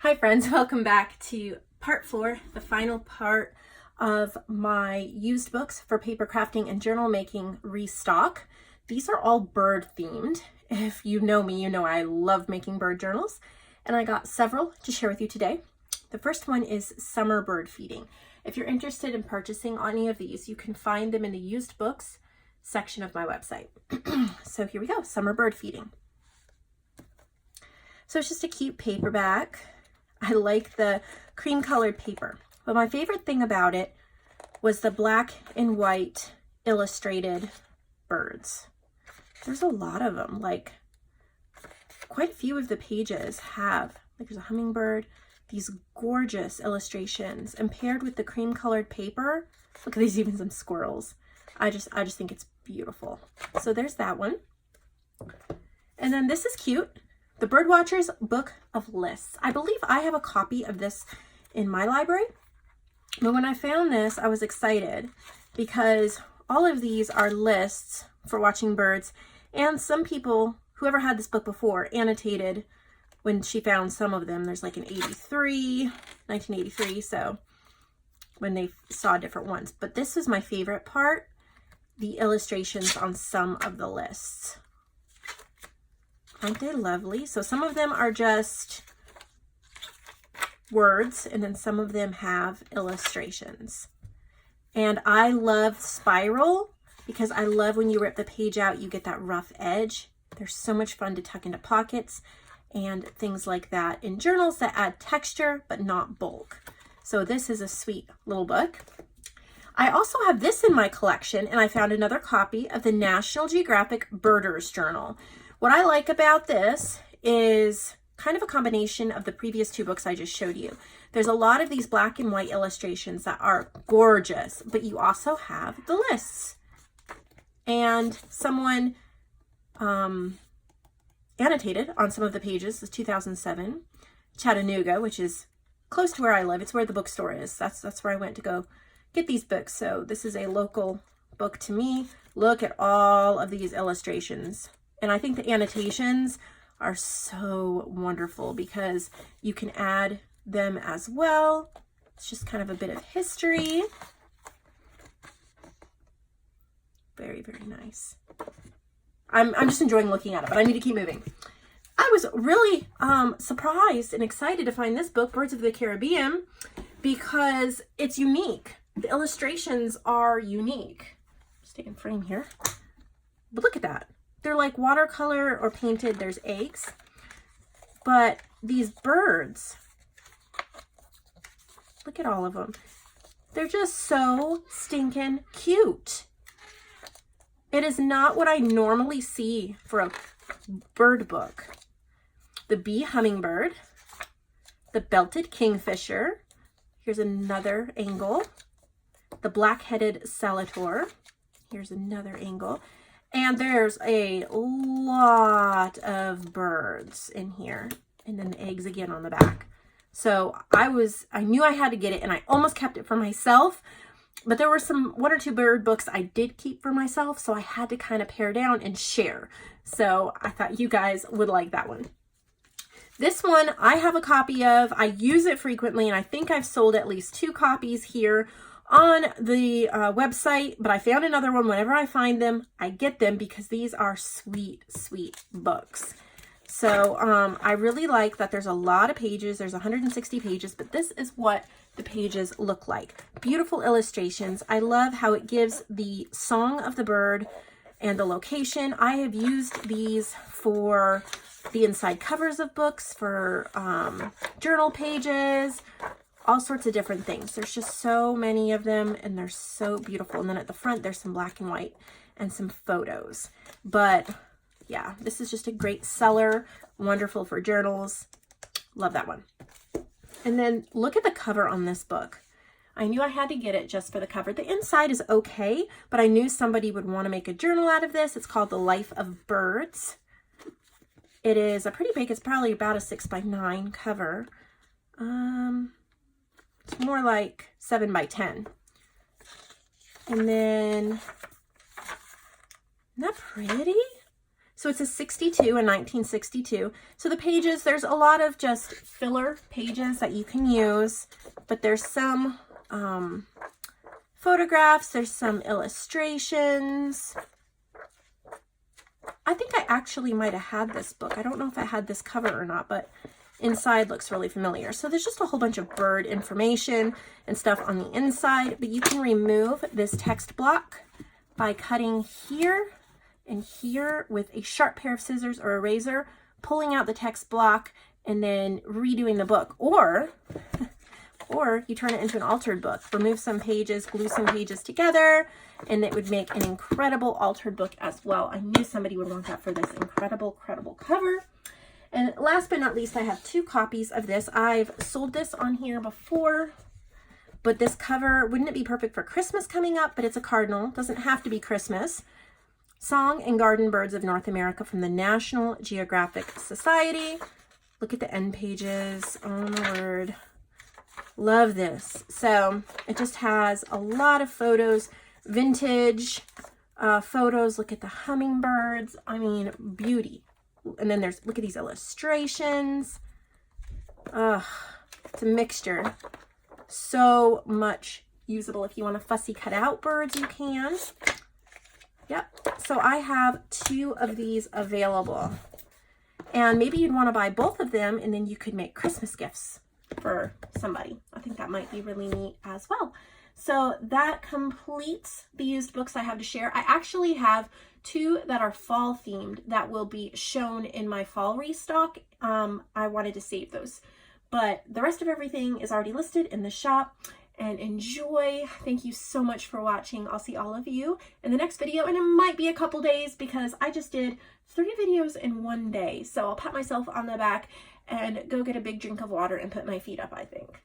Hi friends, welcome back to part 4, the final part of my used books for paper crafting and journal making restock. These are all bird themed. If you know me, you know I love making bird journals, and I got several to share with you today. The first one is summer bird feeding. If you're interested in purchasing any of these, you can find them in the used books section of my website. So here we go, summer bird feeding. So it's just a cute paperback. I like the cream colored paper, but my favorite thing about it was the black and white illustrated birds. There's a lot of them, like quite a few of the pages have, like there's a hummingbird, these gorgeous illustrations, and paired with the cream colored paper, look at these, even some squirrels. I just think it's beautiful. So there's that one. And then this is cute. The Birdwatcher's Book of Lists. I believe I have a copy of this in my library, but when I found this, I was excited because all of these are lists for watching birds, and some people, whoever had this book before, annotated when she found some of them. There's like an 1983, so when they saw different ones. But this was my favorite part, the illustrations on some of the lists. Aren't they lovely? So some of them are just words, and then some of them have illustrations. And I love spiral because I love when you rip the page out, you get that rough edge. They're so much fun to tuck into pockets and things like that in journals that add texture but not bulk. So this is a sweet little book. I also have this in my collection, and I found another copy of the National Geographic Birders Journal. What I like about this is kind of a combination of the previous two books I just showed you. There's a lot of these black and white illustrations that are gorgeous, but you also have the lists. And someone annotated on some of the pages. This is 2007, Chattanooga, which is close to where I live. It's where the bookstore is. That's where I went to go get these books. So this is a local book to me. Look at all of these illustrations. And I think the annotations are so wonderful because you can add them as well. It's just kind of a bit of history. Very, very nice. I'm just enjoying looking at it, but I need to keep moving. I was really surprised and excited to find this book, Birds of the Caribbean, because it's unique. The illustrations are unique. Stay in frame here. But look at that. They're like watercolor or painted. There's eggs. But these birds, look at all of them. They're just so stinking cute. It is not what I normally see for a bird book. The bee hummingbird, the belted kingfisher. Here's another angle. The black-headed salamander. Here's another angle. And there's a lot of birds in here. And then the eggs again on the back. So I knew I had to get it, and I almost kept it for myself. But there were one or two bird books I did keep for myself, so I had to kind of pare down and share. So I thought you guys would like that one. This one I have a copy of. I use it frequently, and I think I've sold at least 2 copies here on the website, but I found another one. Whenever I find them, I get them because these are sweet, sweet books. So I really like that there's a lot of pages. There's 160 pages, but this is what the pages look like. Beautiful illustrations. I love how it gives the song of the bird and the location. I have used these for the inside covers of books, for journal pages, all sorts of different things. There's just so many of them, and they're so beautiful. And then at the front, there's some black and white and some photos. But yeah, this is just a great seller. Wonderful for journals. Love that one. And then look at the cover on this book. I knew I had to get it just for the cover. The inside is okay, but I knew somebody would want to make a journal out of this. It's called The Life of Birds. It is a pretty big, it's probably about a 6x9 cover. It's more like 7x10. And then, isn't that pretty? So it's a 62, a 1962. So the pages, there's a lot of just filler pages that you can use, but there's some photographs, there's some illustrations. I think I actually might have had this book. I don't know if I had this cover or not, but inside looks really familiar. So there's just a whole bunch of bird information and stuff on the inside, but you can remove this text block by cutting here and here with a sharp pair of scissors or a razor, pulling out the text block and then redoing the book. Or you turn it into an altered book, remove some pages, glue some pages together, and it would make an incredible altered book as well. I knew somebody would want that for this incredible cover. And last but not least, I have 2 copies of this. I've sold this on here before, but this cover, wouldn't it be perfect for Christmas coming up? But it's a cardinal, doesn't have to be Christmas. Song and Garden Birds of North America from the National Geographic Society. Look at the end pages. Oh my word. Love this. So it just has a lot of photos, vintage photos. Look at the hummingbirds. I mean, beauty. And then there's, look at these illustrations. It's a mixture. So much usable. If you want to fussy cut out birds, you can. Yep. So I have 2 of these available. And maybe you'd want to buy both of them and then you could make Christmas gifts for somebody. I think that might be really neat as well. So that completes the used books I have to share. I actually have 2 that are fall themed that will be shown in my fall restock. I wanted to save those, but the rest of everything is already listed in the shop. And enjoy. Thank you so much for watching. I'll see all of you in the next video, and it might be a couple days because I just did 3 videos in one day. So I'll pat myself on the back and go get a big drink of water and put my feet up, I think.